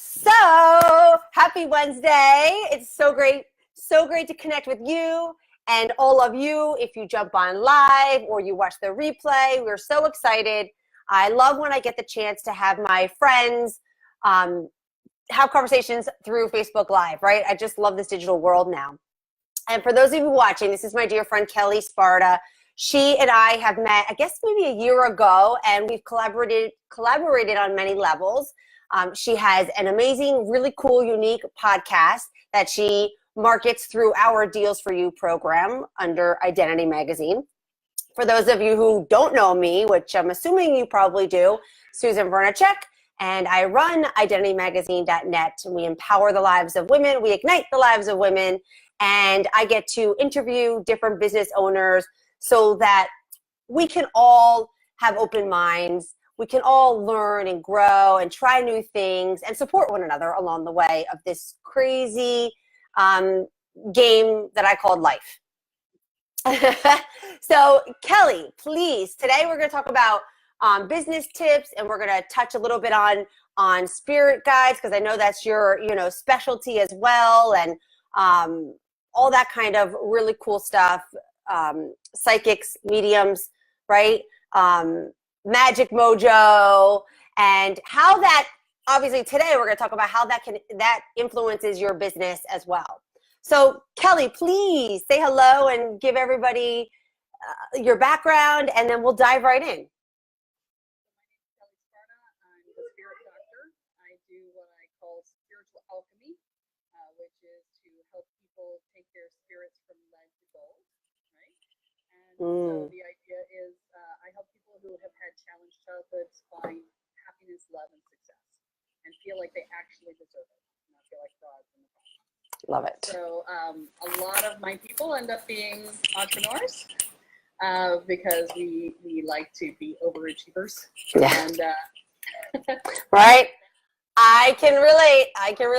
So happy Wednesday. It's so great to connect with you and all of you. If you jump on live or you watch the replay, we're so excited. I love when I get the chance to have my friends have conversations through Facebook Live, right? I just love this digital world now. And for those of you watching, this is my dear friend Kelly Sparta. She and I have met, I guess maybe a year ago, and we've collaborated on many levels. She has an amazing, really cool, unique podcast that she markets through our Deals for You program under Identity Magazine. For those of you who don't know me, which I'm assuming you probably do, Susan Vernachek, and I run IdentityMagazine.net, and we empower the lives of women, we ignite the lives of women, and I get to interview different business owners so that we can all have open minds. We can all learn and grow and try new things and support one another along the way of this crazy game that I called life. So Kelly, please, today we're going to talk about business tips, and we're going to touch a little bit on spirit guides, because I know that's your specialty as well, and all that kind of really cool stuff. Psychics, mediums, right? Magic mojo, and how that, obviously today we're going to talk about how that influences your business as well. So Kelly, please say hello and give everybody your background, and then we'll dive right in. My name is Kelly Sparta. I'm the spirit doctor. I do what I call spiritual alchemy, which is to help people take their spirits from lead to gold, right? And so the idea is I help people who have had challenged childhoods find happiness, love, and success, and feel like they actually deserve it, not feel like frauds in the process. Love it. So a lot of my people end up being entrepreneurs because we like to be overachievers. Yeah. And, right? I can relate. Like, gotta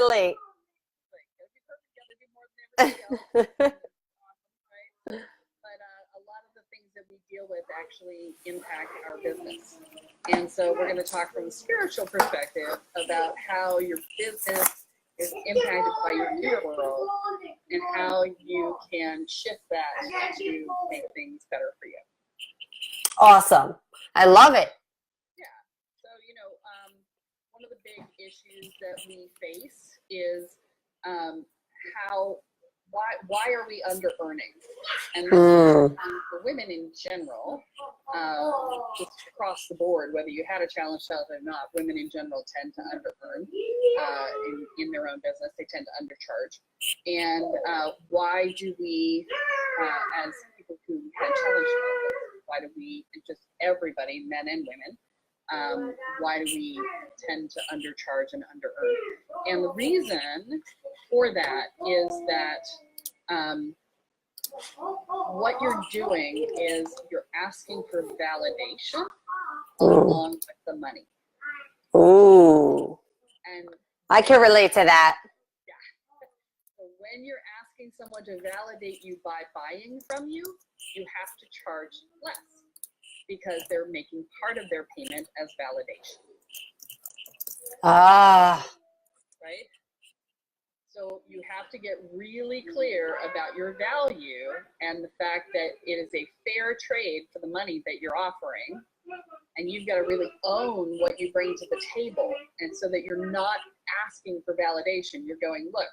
be perfect, gotta do more than everybody else. Awesome, right? But a lot of the things that we deal with actually impact our business. And so we're going to talk from a spiritual perspective about how your business is impacted by your inner world and how you can shift that to make things better for you. Awesome. I love it. Yeah. So, one of the big issues that we face is why are we under earning? And this is for women in general, just across the board, whether you had a challenge childhood or not, women in general tend to under earn in their own business. They tend to undercharge. And why do we, as people who had challenge childhood, why do we, and just everybody, men and women, why do we tend to undercharge and under earn? And the reason for that is that what you're doing is you're asking for validation along with the money. Ooh. And I can relate to that. Yeah. So when you're asking someone to validate you by buying from you, you have to charge less because they're making part of their payment as validation. Right? So you have to get really clear about your value and the fact that it is a fair trade for the money that you're offering. And you've got to really own what you bring to the table. And so that you're not asking for validation. You're going, look,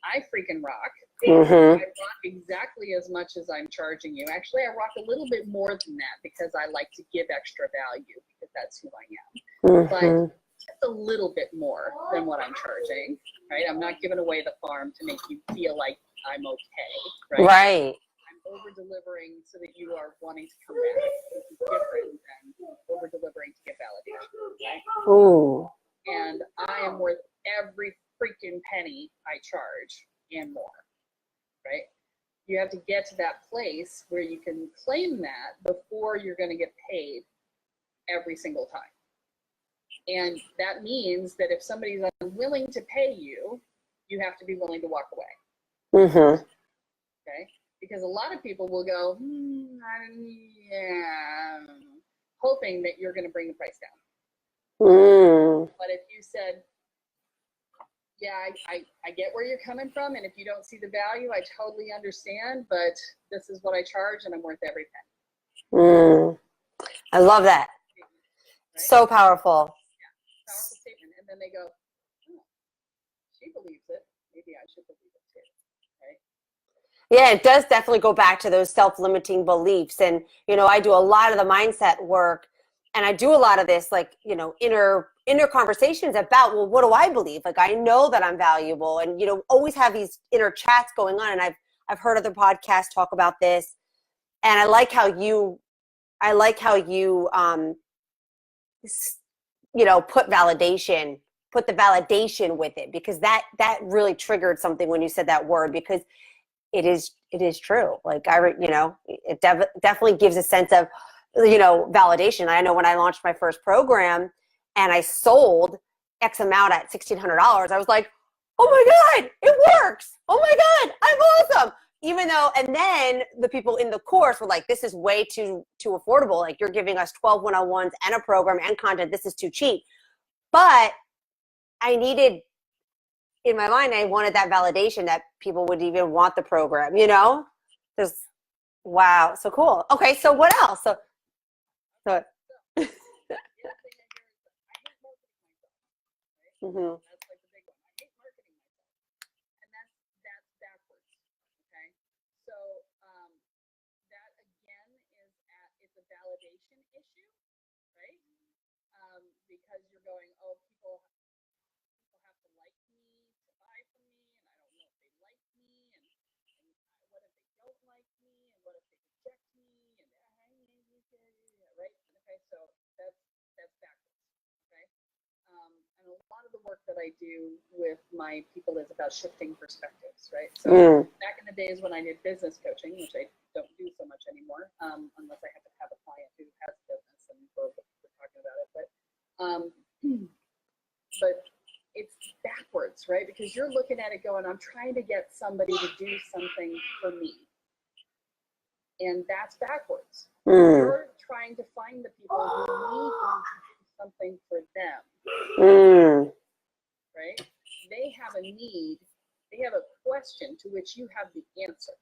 I freaking rock. I rock exactly as much as I'm charging you. Actually, I rock a little bit more than that because I like to give extra value because that's who I am. But just a little bit more than what I'm charging, right? I'm not giving away the farm to make you feel like I'm okay, right? Right. I'm over-delivering so that you are wanting to come back, which is different than over-delivering to get validation, right? Ooh. And I am worth every freaking penny I charge and more, right? You have to get to that place where you can claim that before you're going to get paid every single time. And that means that if somebody's unwilling to pay you, you have to be willing to walk away. Okay? Because a lot of people will go, hoping that you're going to bring the price down. But if you said, yeah, I get where you're coming from, and if you don't see the value, I totally understand, but this is what I charge, and I'm worth every penny. I love that. Right? So powerful. Yeah, powerful statement. And then they go, oh, she believes it. Maybe I should believe it too, right? Yeah, it does definitely go back to those self-limiting beliefs. And, I do a lot of the mindset work, and I do a lot of this, like, inner conversations about, well, what do I believe? Like, I know that I'm valuable, and, always have these inner chats going on. And I've heard other podcasts talk about this. And I like how you put the validation with it, because that really triggered something when you said that word, because it is true. Like, it definitely gives a sense of, validation. I know when I launched my first program and I sold X amount at $1,600, I was like, oh my God, it works. Oh my God, I'm awesome. Even though, and then the people in the course were like, this is way too affordable. Like, you're giving us 12 one-on-ones and a program and content. This is too cheap. But I needed, in my mind, I wanted that validation that people would even want the program, There's, wow, so cool. Okay, so what else? So mm-hmm. That's like the big one. I hate marketing myself, and that's backwards. Okay, so that again it's a validation issue, right? Because you're going, oh, people have to like me to buy from me, and I don't know if they like me, and what if they don't like me, and what if they reject me, and right? Okay, so that's backwards. Okay. And a lot of the work that I do with my people is about shifting perspectives, right? So back in the days when I did business coaching, which I don't do so much anymore, unless I have to have a client who has a business and we're talking about it, but it's backwards, right? Because you're looking at it going, I'm trying to get somebody to do something for me. And that's backwards. You're trying to find the people who need you to do something for them. Right? They have a need, they have a question to which you have the answer.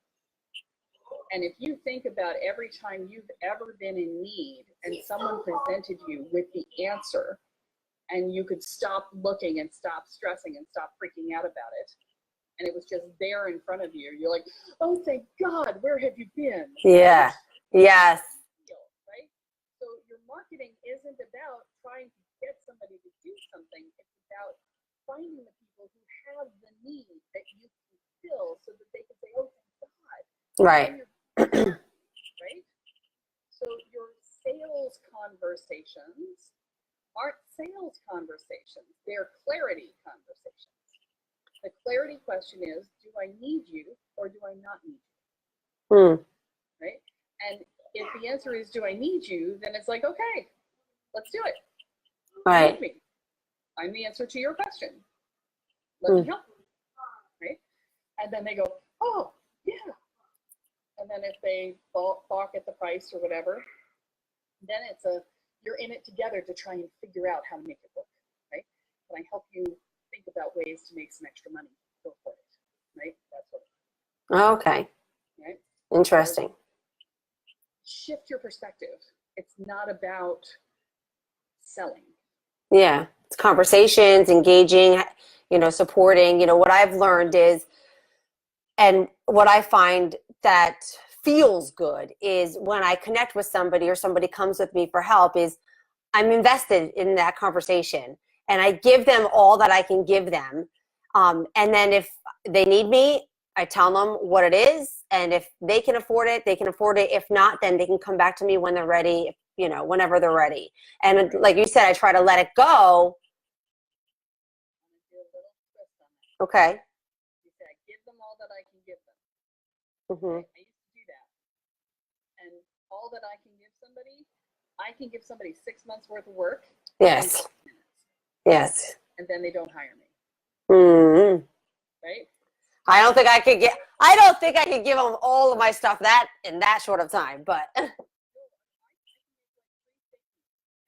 And if you think about every time you've ever been in need and someone presented you with the answer, and you could stop looking and stop stressing and stop freaking out about it, and it was just there in front of you, you're like, oh, thank God, where have you been? Yeah. Yes. Right? So your marketing isn't about trying to get somebody to do something. It's about finding the people who have the need that you can fill so that they can say, oh, thank God. Right. Right? So your sales conversations aren't sales conversations. They're clarity conversations. The clarity question is, do I need you or do I not need you? Right? And if the answer is, do I need you, then it's like, okay, let's do it. Right. Need me. I'm the answer to your question. Let me help you. Right? And then they go, oh, yeah. And then if they balk at the price or whatever, then you're in it together to try and figure out how to make it work. Right? Can I help you think about ways to make some extra money? Go for it. Right? That's what. Okay. Right? Interesting. So shift your perspective. It's not about selling. Yeah. It's conversations, engaging, supporting. What I've learned is, and what I find that feels good is when I connect with somebody or somebody comes with me for help, is I'm invested in that conversation and I give them all that I can give them. And then if they need me, I tell them what it is. And if they can afford it, they can afford it. If not, then they can come back to me when they're ready, whenever they're ready. And like you said, I try to let it go. Okay. You say, I give them all that I can give them. Mm-hmm. I used to do that. And all that I can give somebody 6 months worth of work. Yes. Yes. And then they don't hire me. Mm-hmm. Right? I don't think I could give them all of my stuff in that short of time, but yeah.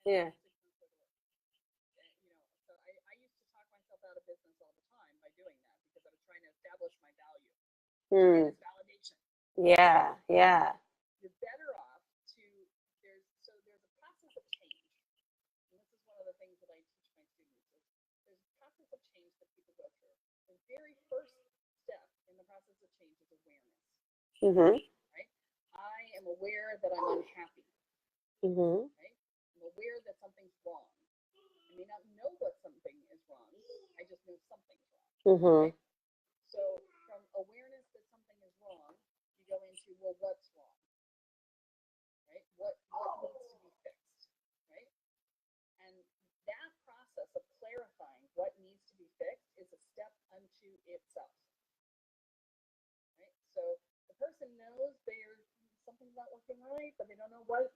So I used to talk myself out of business all the time by Hmm. And it's validation. Yeah. Yeah. You're better off to, there's a process of change. And this is one of the things that I teach my students is there's a process of change that people go through. The very first step in the process of change is awareness. Mm-hmm. Right? I am aware that I'm unhappy. Mm-hmm. Right? I'm aware that something's wrong. I may not know what something is wrong. I just know something's wrong. Mm-hmm. Right? So from awareness that something is wrong, you go into, well, what's wrong? Right? What needs to be fixed? Right? And that process of clarifying what needs to be fixed is a step unto itself. Right? So the person knows something's not working right, but they don't know what.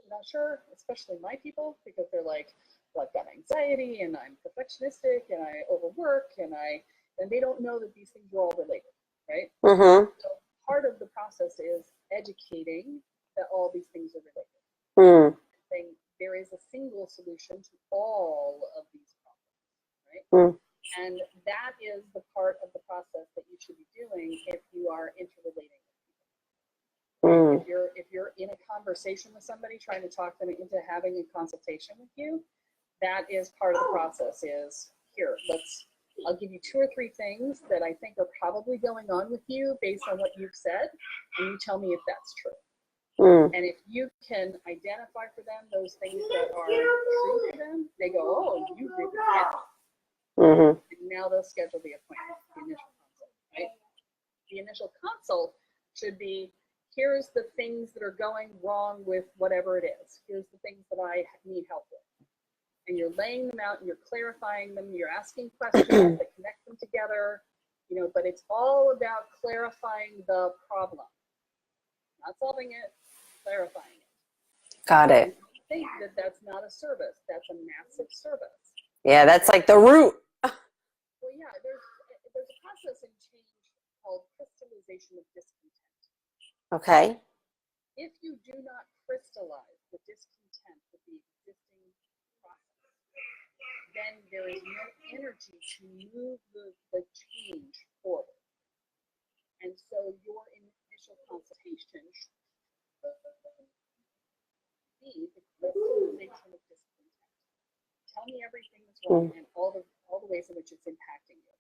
I'm not sure, especially my people, because they're like, well, I've got anxiety and I'm perfectionistic and I overwork and they don't know that these things are all related, right? Mm-hmm. So part of the process is educating that all these things are related. Mm. Saying there is a single solution to all of these problems, right? Mm. And that is the part of the process that you should be doing if you are interrelating with people. Mm. If you're in a conversation with somebody, trying to talk them into having a consultation with you, that is part of the process. Is here, I'll give you 2 or 3 things that I think are probably going on with you based on what you've said, and you tell me if that's true. Mm. And if you can identify for them those things that are true for them, they go, oh, you agree with me. Mm-hmm. And now they'll schedule the appointment, the initial consult, right? The initial consult should be, here's the things that are going wrong with whatever it is. Here's the things that I need help with. And you're laying them out and you're clarifying them. You're asking questions that connect them together, but it's all about clarifying the problem. Not solving it, clarifying it. Got it. I think that that's not a service. That's a massive service. Yeah, that's like the root. Well, yeah, there's a process in change called crystallization of discontent. Okay. If you do not crystallize the discontent with the existing process, then there is no energy to move the change forward. And so your initial consultation should be the crystallization of discontent. Tell me everything that's wrong and all the ways in which it's impacting you.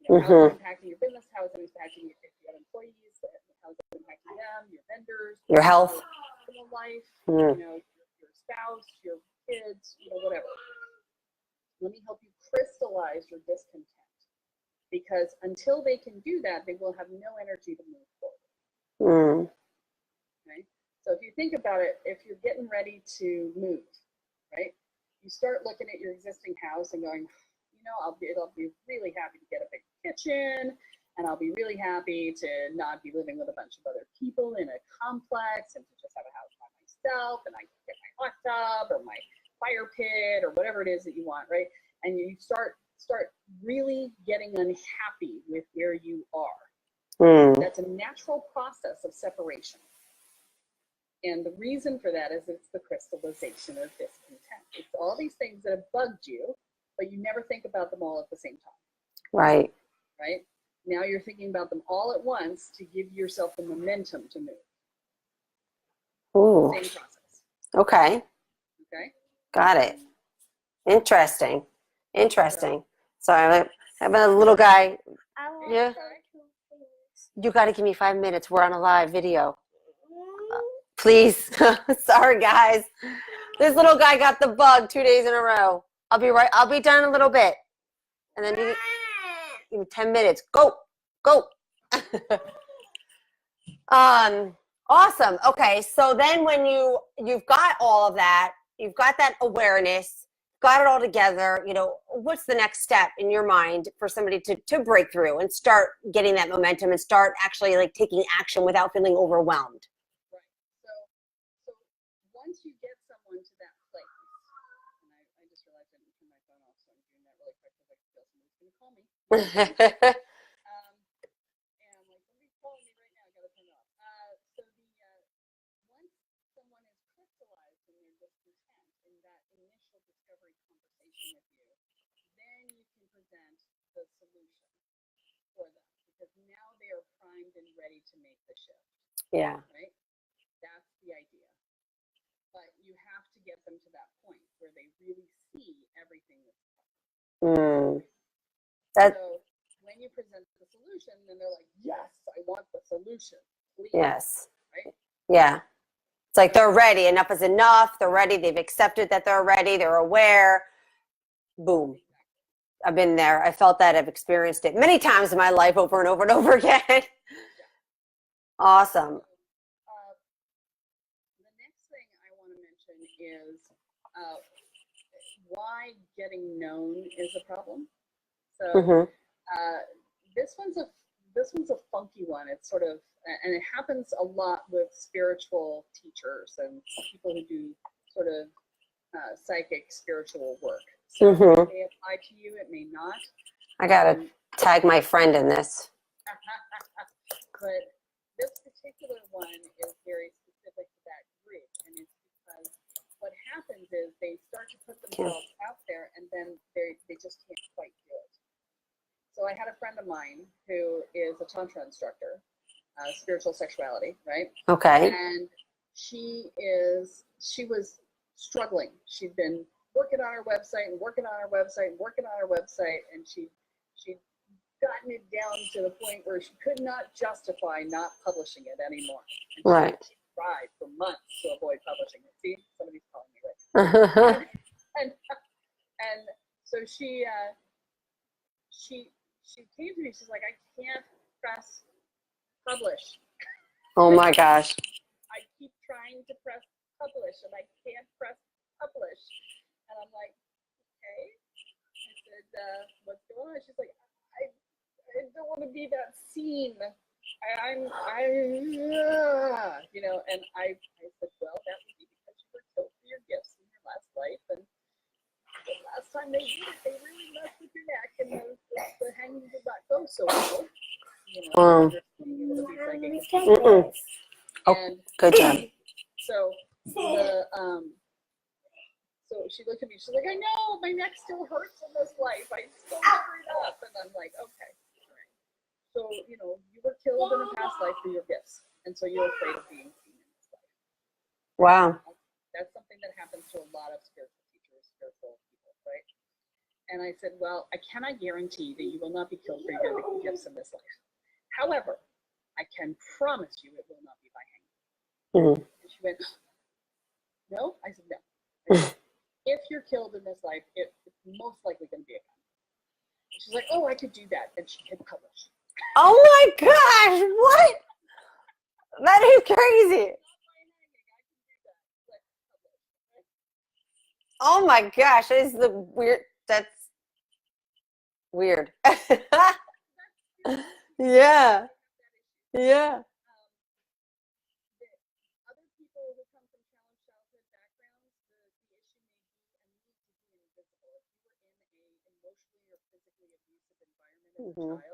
How is it impacting your business? How is it impacting if you have employees? How is it impacting them, your vendors, your health, your life, your spouse, your kids, whatever. Let me help you crystallize your discontent, because until they can do that, they will have no energy to move forward. Okay? So if you think about it, if you're getting ready to move, right? You start looking at your existing house and going, I'll be really happy to get a big kitchen, and I'll be really happy to not be living with a bunch of other people in a complex and to just have a house by myself, and I can get my hot tub or my fire pit or whatever it is that you want, right? And you start really getting unhappy with where you are. That's a natural process of separation. And the reason for that is it's the crystallization of discontent. It's all these things that have bugged you, but you never think about them all at the same time. Right. Right? Now you're thinking about them all at once to give yourself the momentum to move. Ooh. Same process. Okay. Okay? Got it. Interesting. So I have a little guy. Yeah. You got to give me 5 minutes. We're on a live video. Please. Sorry, guys. This little guy got the bug 2 days in a row. I'll be done in a little bit. And then you 10 minutes. Go. Awesome. Okay. So then when you've got all of that, you've got that awareness, got it all together, what's the next step in your mind for somebody to break through and start getting that momentum and start actually like taking action without feeling overwhelmed? Right. So once you get someone to that place, and I just realized I didn't turn my phone off, so I'm doing that really quick because I feel somebody's going to call me. And I'm like, somebody's calling me right now. I got to turn it off. So once someone is crystallized in their discontent in that initial discovery conversation with you, then you can present the solution for them, because now they are primed primed and ready to make the shift. Yeah. Right? That's the idea. But you have to get them to that point where they really see everything that's happening. So when you present the solution, then they're like, yes, I want the solution. Please. Yes. Right? Yeah. It's like they're ready. Enough is enough. They're ready. They've accepted that they're ready. They're aware. Boom. I've been there. I felt that. I've experienced it many times in my life, over and over and over again. Awesome. The next thing I want to mention is why getting known is a problem. So this one's a funky one. It's sort of, and it happens a lot with spiritual teachers and people who do sort of psychic spiritual work. So it may apply to you, it may not. I gotta tag my friend in this. But this particular one is very specific to that group, and it's because what happens is they start to put themselves out there, and then they just can't quite do it. So I had a friend of mine who is a tantra instructor, spiritual sexuality, right? Okay. And she was struggling. She'd been working on her website and working on her website and working on her website, and she'd gotten it down to the point where she could not justify not publishing it anymore. And she tried for months to avoid publishing it. See, somebody's calling me right now. and so she came to me. She's like, I can't press publish. Oh my gosh. I keep trying to press publish and I can't press publish. And I'm like, okay. I said, what's going on? She's like, I don't want to be that scene. And I said, well, that would be because you were killed for your gifts in your last life. And the last time they did it, they really messed with your neck and the hanging did not go so well. Oh, good job. So so she looked at me, she's like, I know, my neck still hurts in this life. I still cover it up. And I'm like, okay. All right. So, you were killed in a past life for your gifts. And so you're afraid of being seen in this life. Wow. That's something that happens to a lot of spiritual teachers, spiritual people, right? And I said, well, I cannot guarantee that you will not be killed for your gifts in this life. However, I can promise you it will not be by hanging. And she went, no? I said, no. I said, if you're killed in this life, it's most likely going to be a gun. She's like, oh, I could do that. And she hit publish. Oh my gosh, what? That is crazy. Oh my gosh, that is the weird, that's weird. Yeah. Yeah. Other people who come from challenged childhood backgrounds, the issue may be a need to be invisible. If you were in a emotionally or physically abusive environment as a child,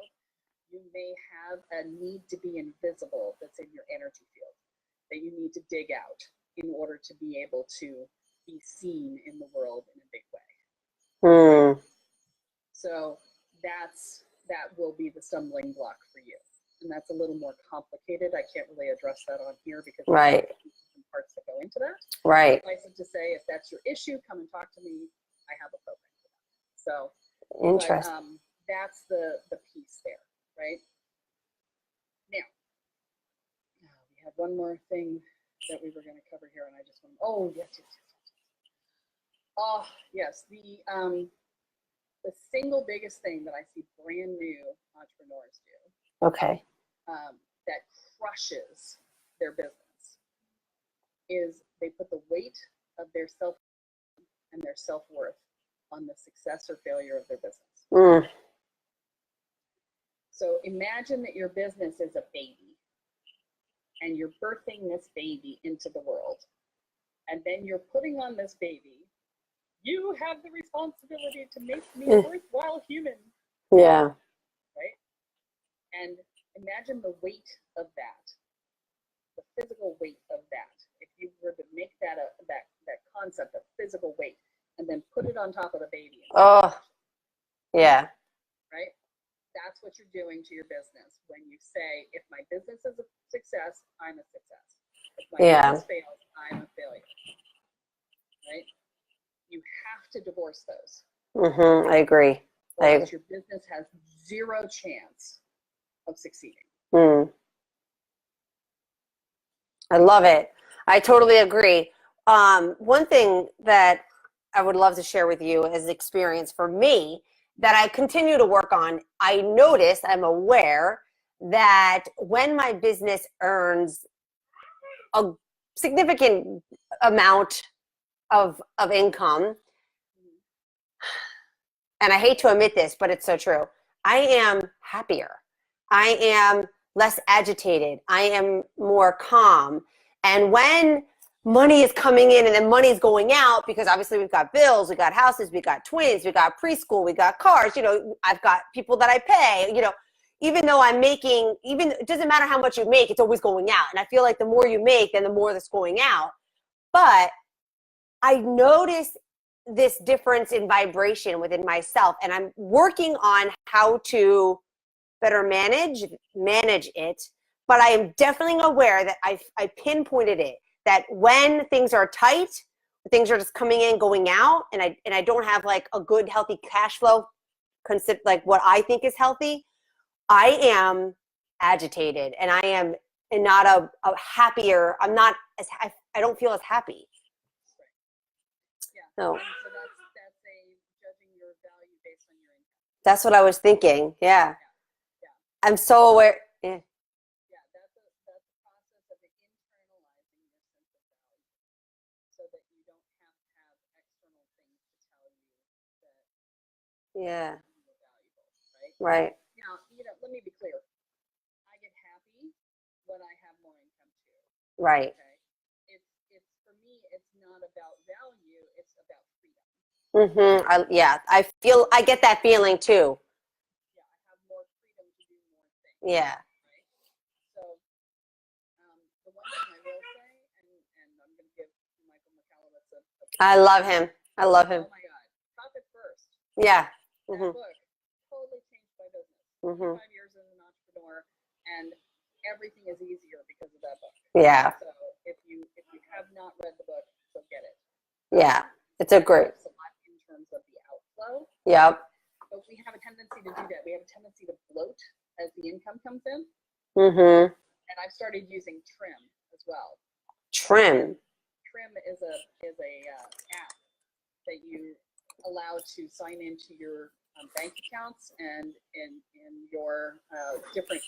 you may have a need to be invisible that's in your energy field that you need to dig out in order to be able to be seen in the world in a big way. So that will be the stumbling block for you. And that's a little more complicated. I can't really address that on here because there's some parts that go into that. Right. Suffice it to say, if that's your issue, come and talk to me. I have a program for that. So interesting. That's the piece there, right? Now, we had one more thing that we were going to cover here, and I just want to, yes. Yes, the single biggest thing that I see brand new entrepreneurs do, that crushes their business, is they put the weight of their self and their self-worth on the success or failure of their business. So imagine that your business is a baby and you're birthing this baby into the world, and then you're putting on this baby, you have the responsibility to make me a worthwhile human. Yeah. Right? And imagine the weight of that, the physical weight of that. If you were to make that that concept of physical weight and then put it on top of the baby. Oh, yeah. Right? That's what you're doing to your business when you say, if my business is a success, I'm a success. If my business fails, I'm a failure. Right? You have to divorce those. I agree. Or else your business has zero chance of succeeding. I love it. I totally agree. One thing that I would love to share with you as experience for me that I continue to work on, I notice, I'm aware that when my business earns a significant amount of income, and I hate to admit this, but it's so true, I am happier. I am less agitated. I am more calm. And when money is coming in and then money is going out, because obviously we've got bills, we got houses, we got twins, we got preschool, we got cars, I've got people that I pay, even though I'm making, it doesn't matter how much you make, it's always going out. And I feel like the more you make, then the more that's going out. But I notice this difference in vibration within myself, and I'm working on how to better manage it. But I am definitely aware that I pinpointed it, that when things are tight, things are just coming in, going out, and I don't have like a good, healthy cash flow, like what I think is healthy, I am agitated, and I am not a happier. I'm not as I don't feel as happy. Yeah. So that's a judging your value based on your income. That's what I was thinking. Yeah. I'm so aware. Yeah. That's a process of internalizing your sense of value, so that you don't have to have external things to tell you that you're valuable, right? Right. Now, let me be clear. I get happy when I have more income too. Right. Okay. It's for me. It's not about value. It's about freedom. I get that feeling too. Yeah, I have more freedom to do more things. Yeah. Right. So, the one thing I will say, and I'm going to give Michael McCallowitz a I love him. Oh my God, Profit First. Yeah. That book totally changed my business. 25 years as an entrepreneur, and everything is easier because of that book. Yeah. So if you have not read the book, go get it. Yeah. It's a great. A lot in terms of the outflow. Yep. But we have a tendency to do that. We have a tendency to bloat as the income comes in. And I've started using Trim as well. Trim is a app that you allow to sign into your bank accounts and in your different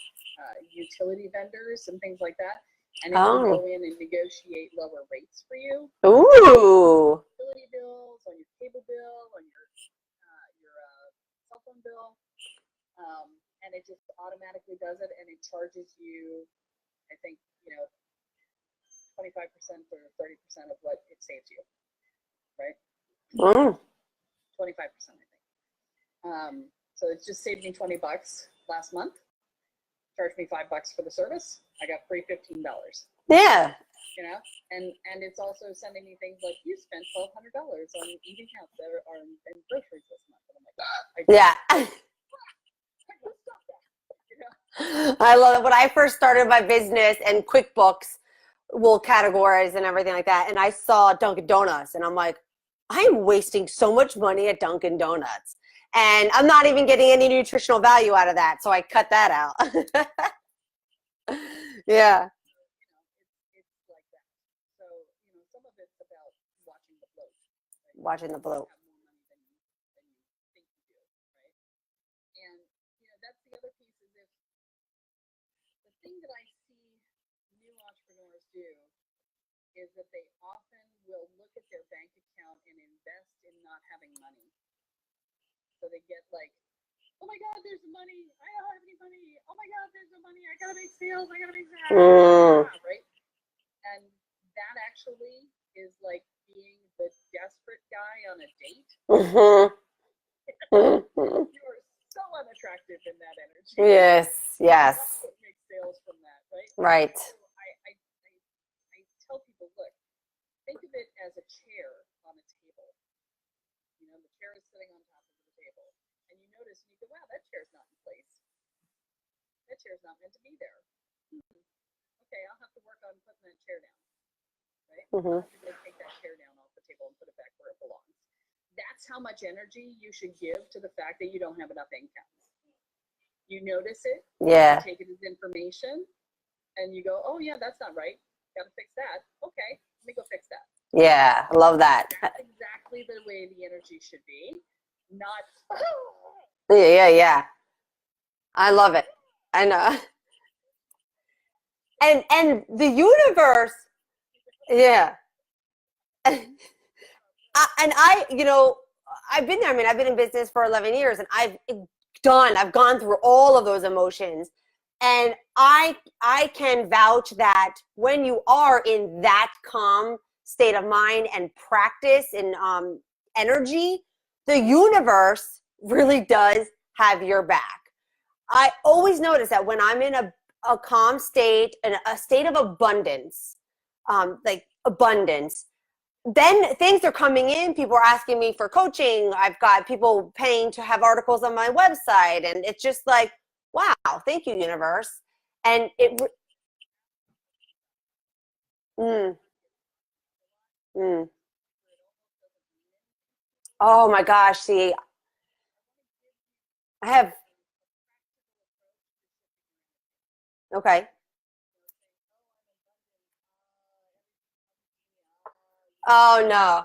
utility vendors and things like that. And it will go in and negotiate lower rates for you. Ooh. Utility bills, on your cable bill, on your cell phone bill. And it just automatically does it, and it charges you, I think, 25% or 30% of what it saves you, right? 25%, I think. So it just saved me $20 last month. Charged me $5 for the service. I got free $15. Yeah. And it's also sending me things like, you spent $1,200 on eating out and groceries this month. And I'm like, yeah. I love it. When I first started my business and QuickBooks will categorize and everything like that, and I saw Dunkin' Donuts, and I'm like, I'm wasting so much money at Dunkin' Donuts, and I'm not even getting any nutritional value out of that, so I cut that out. Yeah. It's like that. So, some of it's about watching the float. Right? Watching the float. Have more money than you think you do, right? And that's the other piece is if the thing that I see new entrepreneurs do is that they often will look at their bank account and invest in not having money. So they get like, oh my God, there's money. I don't have any money. Oh my God, there's no money. I gotta make sales. I gotta make sales. Right? And that actually is like being the desperate guy on a date. You are so unattractive in that energy. Yes. Yes. That's what makes sales from that, right? Right. So I tell people, look, think of it as a chair on a table. The chair is sitting on top of the table. And you notice, and you go, wow, that chair's not in place. that chair's not meant to be there. Okay, I'll have to work on putting that chair down. Right? I'll have to go take that chair down off the table and put it back where it belongs. That's how much energy you should give to the fact that you don't have enough income. You notice it, Yeah. you take it as information, and you go, oh yeah, that's not right. Gotta fix that. Okay, let me go fix that. Yeah, I love that. That's exactly the way the energy should be, not. Yeah. I love it. I know. And the universe, yeah. I've been there. I mean, I've been in business for 11 years and I've gone through all of those emotions. And I can vouch that when you are in that calm state of mind and practice and energy, the universe really does have your back. I always notice that when I'm in a calm state and a state of abundance, like abundance, then things are coming in. People are asking me for coaching. I've got people paying to have articles on my website. And it's just like, wow, thank you, universe. And mm. Oh my gosh, see, I have, okay. Oh no.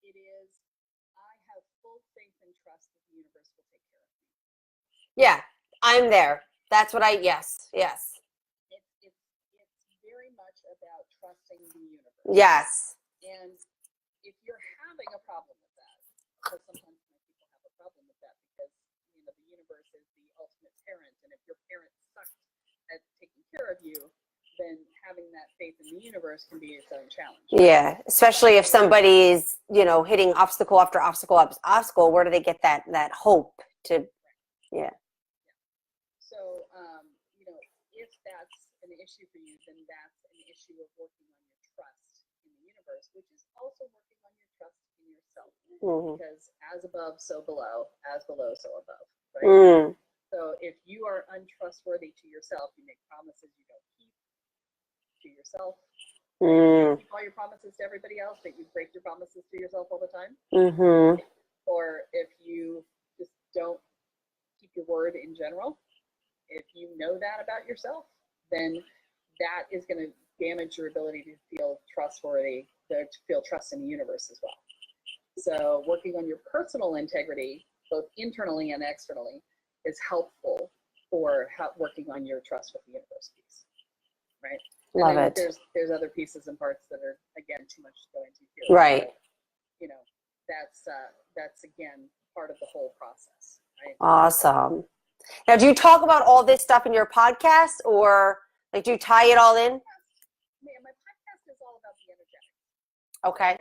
It is, I have full faith and trust that the universe will take care of me. Yeah, I'm there. That's what yes. It's very much about trusting the universe. Yes. And if you're having a problem with that, because sometimes people have a problem with that because the universe is the ultimate parent, and if your parent sucks at taking care of you, then having that faith in the universe can be its own challenge. Yeah, especially if somebody's hitting obstacle after obstacle after obstacle. Where do they get that hope to? Yeah. So if that's an issue for you, then that's an issue of working on your trust in the universe, which is also working on your trust in yourself. Because as above, so below, as below, so above, right? So if you are untrustworthy to yourself, you make promises you don't keep to yourself. You keep all your promises to everybody else, but you break your promises to yourself all the time. Or if you just don't keep your word in general, if you know that about yourself, then that is going to damage your ability to feel trustworthy, to feel trust in the universe as well. So working on your personal integrity, both internally and externally, is helpful for working on your trust with the universe piece, right? Love it. There's other pieces and parts that are, again, too much to go into here. Right. But, that's again part of the whole process, right? Awesome. Now, do you talk about all this stuff in your podcast, or do you tie it all in? Yeah, my podcast is all about the energetics. Okay.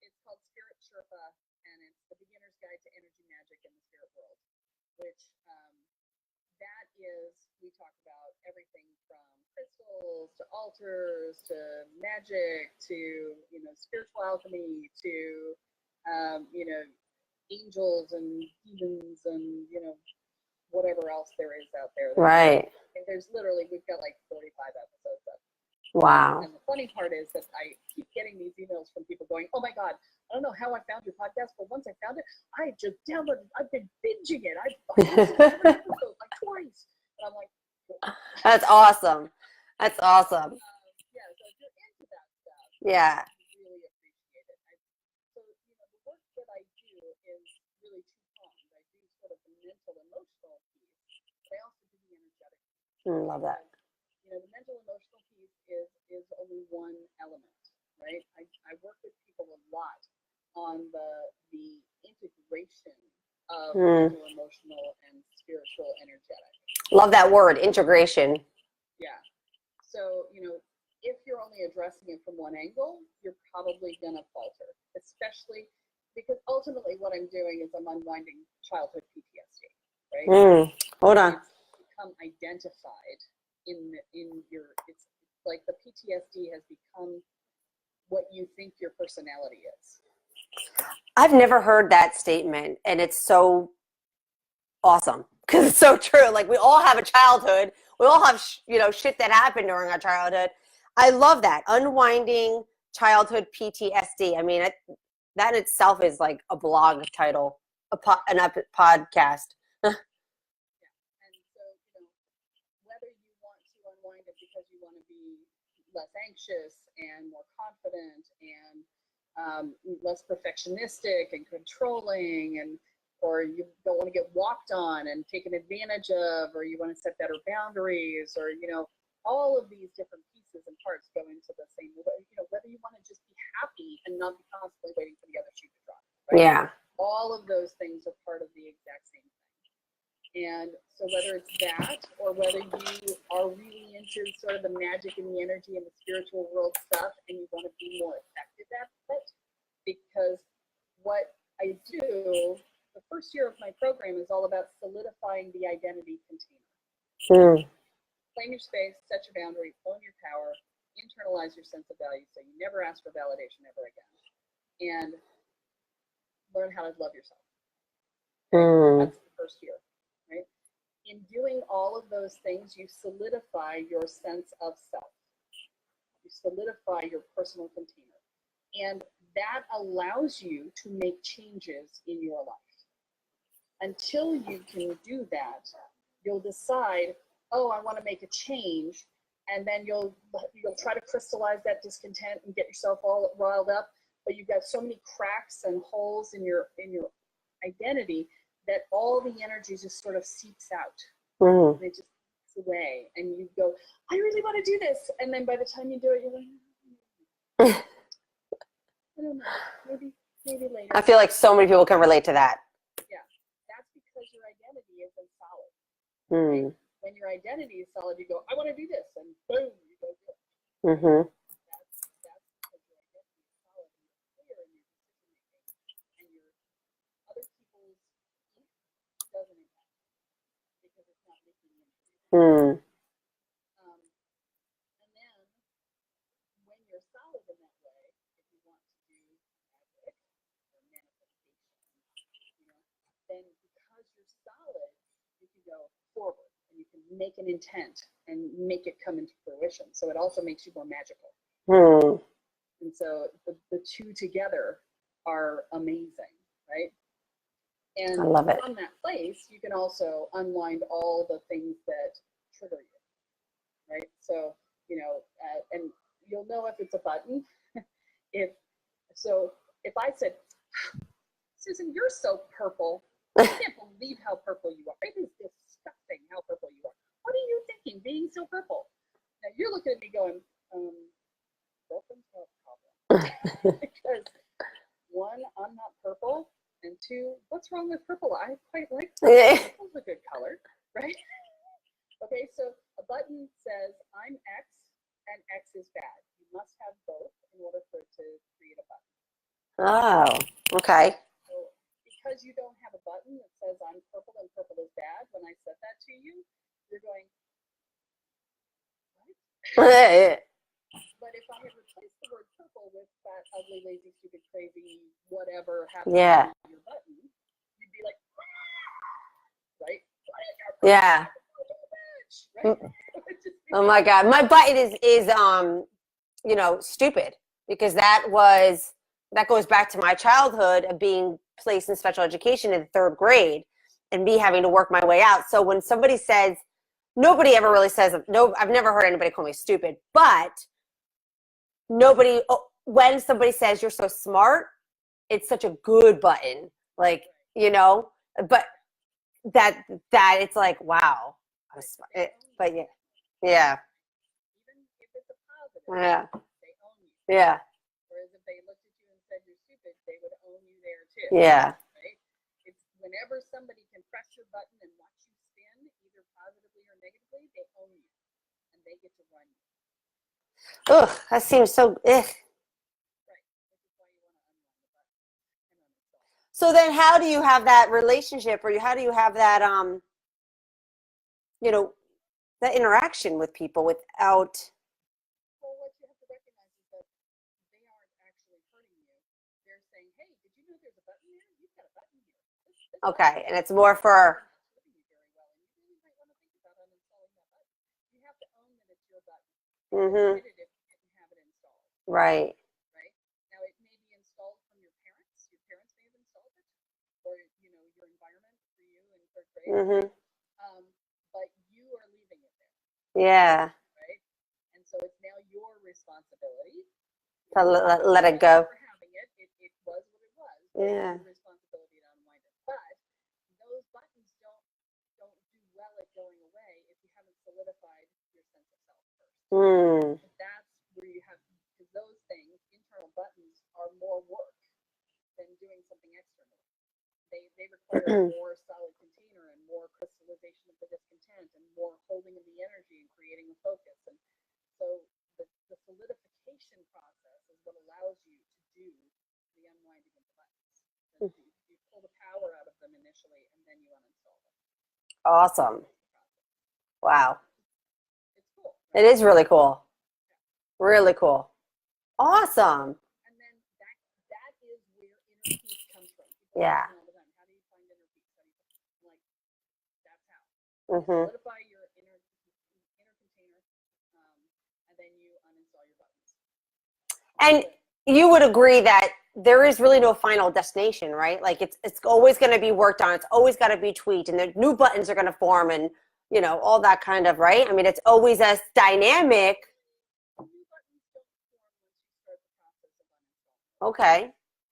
It's called Spirit Sherpa, and it's the beginner's guide to energy magic in the spirit world, which that is, we talk about everything from crystals to altars to magic to spiritual alchemy to angels and demons and whatever else there is out there. Right. There's literally, we've got like 45 episodes of. Wow. And the funny part is that I keep getting these emails from people going, oh my God, I don't know how I found your podcast, but once I found it, I just downloaded, I've been binging it. I've listened to every episode like twice. And I'm like, cool. That's awesome. That's awesome. Yeah, so if you're into that stuff, yeah. I really appreciate it. So, the work that I do is really two-pronged. I do sort of the mental, emotional piece, but I also do the energetic piece. Love that. The mental, emotional piece is only one element, right? I work with people a lot on the integration of mental, emotional, and spiritual energetic. Love that word, integration. Yeah. So, if you're only addressing it from one angle, you're probably going to falter, especially because ultimately what I'm doing is I'm unwinding childhood PTSD, right? Hold on. It's become identified in your, it's like the PTSD has become what you think your personality is. I've never heard that statement, and it's so awesome because it's so true. Like, we all have a childhood. We all have, shit that happened during our childhood. I love that. Unwinding childhood PTSD. I mean, that itself is like a blog title, podcast. And so, whether you want to unwind it because you want to be less anxious and more confident and less perfectionistic and controlling, or you don't want to get walked on and taken advantage of, or you want to set better boundaries, or all of these different pieces and parts go into the same. Whether you want to just be happy and not be constantly waiting for the other shoe to drop. Right? Yeah. All of those things are part of the exact same thing. And so whether it's that, or whether you are really into sort of the magic and the energy and the spiritual world stuff, and you want to be more effective at it, because what I do, the first year of my program is all about solidifying the identity container. Claim your space, set your boundary, own your power, internalize your sense of value so you never ask for validation ever again, and learn how to love yourself. That's the first year, right? In doing all of those things, you solidify your sense of self. You solidify your personal container. And that allows you to make changes in your life. Until you can do that, you'll decide, oh, I want to make a change, and then you'll try to crystallize that discontent and get yourself all riled up, but you've got so many cracks and holes in your identity that all the energy just sort of seeps out. And it just seeps away, and you go, I really want to do this, and then by the time you do it, you're like, I don't know, maybe later. I feel like so many people can relate to that. Yeah, that's because your identity isn't solid. Right? When your identity is solid, you go, I want to do this, and boom, you go do it. That's because your identity is solid, and you're clear in your decision making, and your other people's ink doesn't impact because it's not making you. And then when you're solid in that way, if you want to do magic or manifestation, then because you're solid, you can go forward. You can make an intent and make it come into fruition. So it also makes you more magical. And so the two together are amazing, right? And I love it. from that place, you can also unwind all the things that trigger you, right? So, and you'll know if it's a button. if I said, Susan, you're so purple. I can't believe how purple you are. It is disgusting how purple you are. What are you thinking, being so purple? Now you're looking at me going, purple's no problem. Because one, I'm not purple, and two, what's wrong with purple? I quite like purple. Purple's a good color, right? Okay, so a button says, I'm X, and X is bad. You must have both in order for it to create a button. Oh, okay. Because you don't have a button that says I'm purple and purple is bad, when I said that to you, you're going, what? But if I had replaced the word purple with that ugly, lazy, stupid, crazy, whatever happened to your button, you'd be like, right? Yeah. Right? Oh my God. My button is stupid, because that goes back to my childhood of being placed in special education in third grade and me having to work my way out. So when somebody says, nobody ever really says, no, I've never heard anybody call me stupid, but when somebody says you're so smart, it's such a good button. Like, but that it's like, wow. But yeah. Yeah. Even if it's a positive, Yeah. they own you. Yeah. Whereas if they looked at you and said you're stupid, they would own you there too. Yeah. Right? It's whenever somebody can press your button and watch you spin, either positively or negatively, they own you. And they get to run you. Ugh, that seems so ugh. Right. Which is why you want to unwind the button and uninstall. So then how do you have that relationship, or how do you have that that interaction with people without? Well, what you have to recognize is that they aren't actually hurting you. they're saying, hey, did you know there's a button there? You've got a button here. This Okay, and it's more for, serving you very well, and you really might want to think about uninstalling that button. You have to own that it's your button. mm-hmm, Admit it if you didn't have it installed. right. Right? Now, it may be installed from your parents. Your parents may have installed it, or your environment for you in third grade. Mm-hmm, But you are leaving it there, yeah, right? And so it's now your responsibility to let it go. for having it. It was what it was. Yeah. It's your responsibility to unwind it. But those buttons don't do well at going away if you haven't solidified your sense of self first. Mm, That's where you have, because those things, internal buttons, are more work than doing something externally. They require a more solid container and more crystallization of the discontent and more holding of the energy and creating a focus. And so the solidification process is what allows you to do the unwinding of the buttons. You pull the power out of them initially and then you uninstall them. awesome. Wow. It's cool. It is really cool. Really cool. Awesome. And then that is where inner peace comes from. People Yeah. ask me all the time, how do you find inner peace? I'm like, that's how. Mm-hmm. Solidify your inner container, and then you uninstall your buttons. And you would agree that there is really no final destination, right? Like it's always going to be worked on. It's always got to be tweaked, and the new buttons are going to form, and all that kind of, right? I mean, it's always as dynamic. New buttons don't form once you start the process of uninstalling. Okay.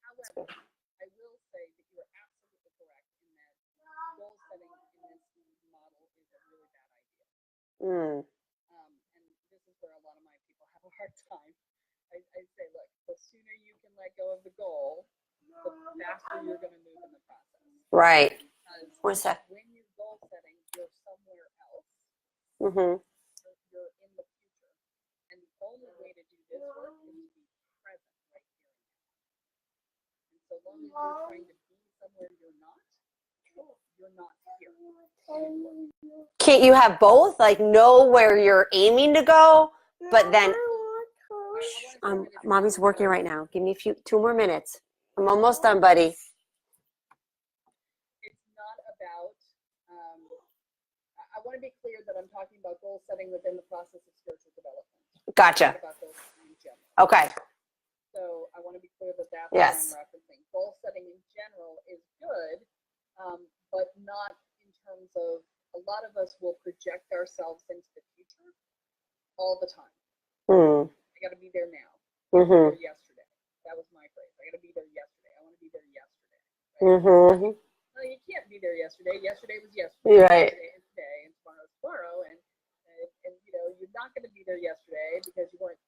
However, I will say that you are absolutely correct in that goal setting in this model is a really bad idea. Mm. And this is where a lot of my people have a hard time. I say, look, the sooner you can let go of the goal, the faster you're going to move in the process. Right. Because What's that? when you're goal setting, you're somewhere else. Mm-hmm. You're in the future. And the only way to do this work is to be present right here and now. And so long as you're trying to be somewhere you're not here anymore. Can't you have both? Like know where you're aiming to go, but then mommy's working right now. Give me 2 more minutes. I'm almost done, buddy. It's not about, I want to be clear that I'm talking about goal setting within the process of spiritual development. Gotcha. Not about goal setting in general. Okay. So I want to be clear that that's Yes. what I'm referencing. Goal setting in general is good, but not in terms of, a lot of us will project ourselves into the future all the time. Mm. I got to be there now. Mm-hmm. Or yesterday. That was my phrase. I got to be there yesterday. I want to be there yesterday. Right? Mm-hmm. Well, you can't be there yesterday. Yesterday was yesterday. Right. Today is today, and tomorrow's tomorrow. And you're not going to be there yesterday because you weren't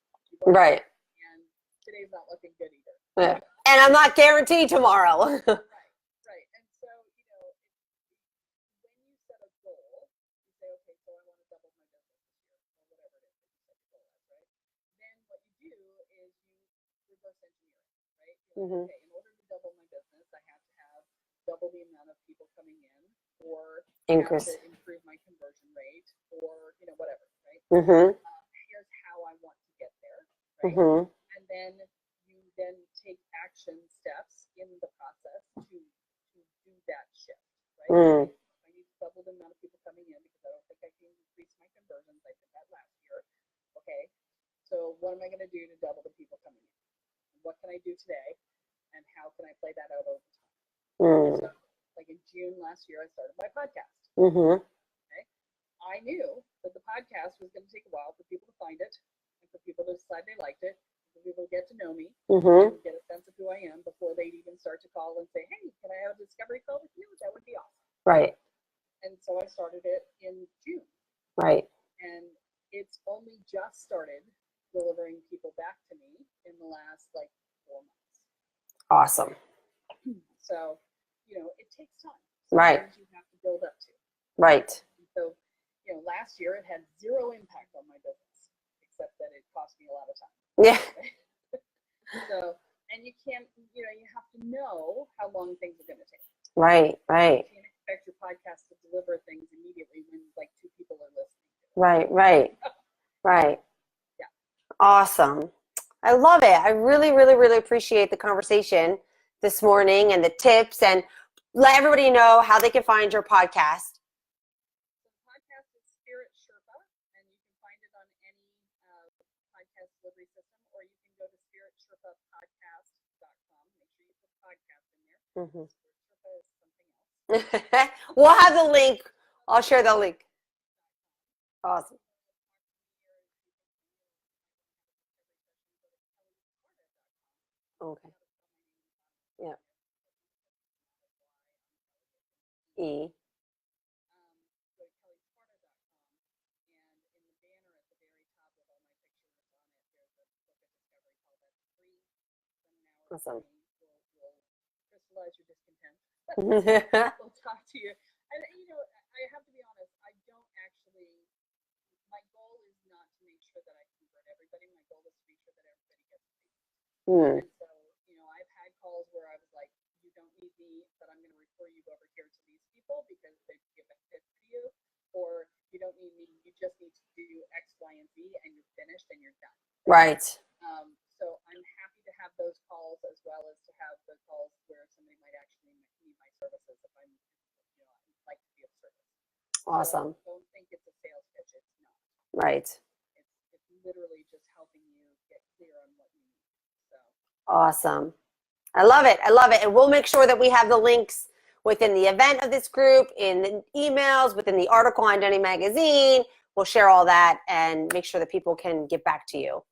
right. And today's not looking good either. Yeah. And I'm not guaranteed tomorrow. Right. And so, when you set a goal, you say, okay, so I want to double my business this year, or whatever it is that you set your goal as, right? Then what you do is you reverse engineer it, right? You're like, okay, in order to double my business, I have to have double the amount of people coming in, or Increase. have to improve my conversion rate, or whatever, right? Mm-hmm. Here's how I want to get there, right? Mm-hmm. And then you take action steps in the process to do that shift, right? Mm. I need to double the amount of people coming in because I don't think I can increase my conversions. I did that last year. Okay, so what am I going to do to double the people coming in? What can I do today? And how can I play that out over time? Mm. So, like in June last year, I started my podcast. Mm-hmm. Okay, I knew that the podcast was going to take a while for people to find it and for people to decide they liked it, for people to get to know me, Mm-hmm. and get a sense of who I am before they'd even start to call and say, hey, can I have a discovery call with you? That would be awesome. Right. And so I started it in June. Right. And it's only just started delivering people back to me in the last 4 months. Awesome. So, it takes time. Right. Sometimes you have to build up to. Right. And so, last year it had zero impact on my business, except that it cost me a lot of time. Yeah. So, and you can't, you have to know how long things are going to take. Right. Right. You can't expect your podcast to deliver things immediately when 2 people are listening. Right. Right. Right. Yeah. Awesome. I love it. I really, really, really appreciate the conversation this morning and the tips, and let everybody know how they can find your podcast. The podcast is Spirit Sherpa, and you can find it on any podcast delivery system, or you can go to spiritsherpapodcast.com. Make sure you put podcast in there. Mm-hmm. Spirit Sherpa is something else. We'll have the link. I'll share the link. Awesome. Okay. Yeah. E. Go to kellysparta.com, and in the banner at the very top with all my pictures on it, there's a book of discovery called That's Free. Awesome. We'll crystallize your discontent. We'll talk to you. And, you know, I have to be honest, I don't actually, my goal is not to make sure that I convert everybody. My goal is to make sure that everybody gets free. And so, you know, I've had calls where I was like, you don't need me, but I'm going to refer you over here to these people because they give a fit for you. Or you don't need me, you just need to do X, Y, and Z, and you're finished and you're done. Right. So I'm happy to have those calls, as well as to have the calls where somebody might actually need my services if I'm, you know, I'd like to be of service. Awesome. So don't think it's a sales pitch. It's not. Right. It's literally just helping you get clear on what you need. So awesome. I love it. I love it. And we'll make sure that we have the links within the event of this group, in the emails, within the article on Jenny Magazine. We'll share all that and make sure that people can get back to you.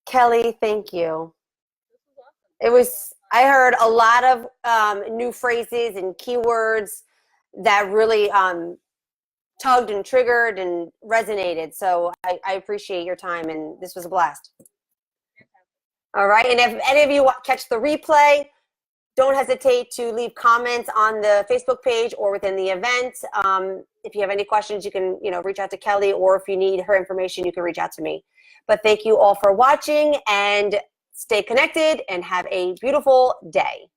Kelly, thank you. this was awesome. It was, I heard a lot of new phrases and keywords that really tugged and triggered and resonated. So I appreciate your time, and this was a blast. All right. And if any of you catch the replay, don't hesitate to leave comments on the Facebook page or within the event. If you have any questions, you can, you know, reach out to Kelly, or if you need her information, you can reach out to me. But thank you all for watching, and stay connected and have a beautiful day.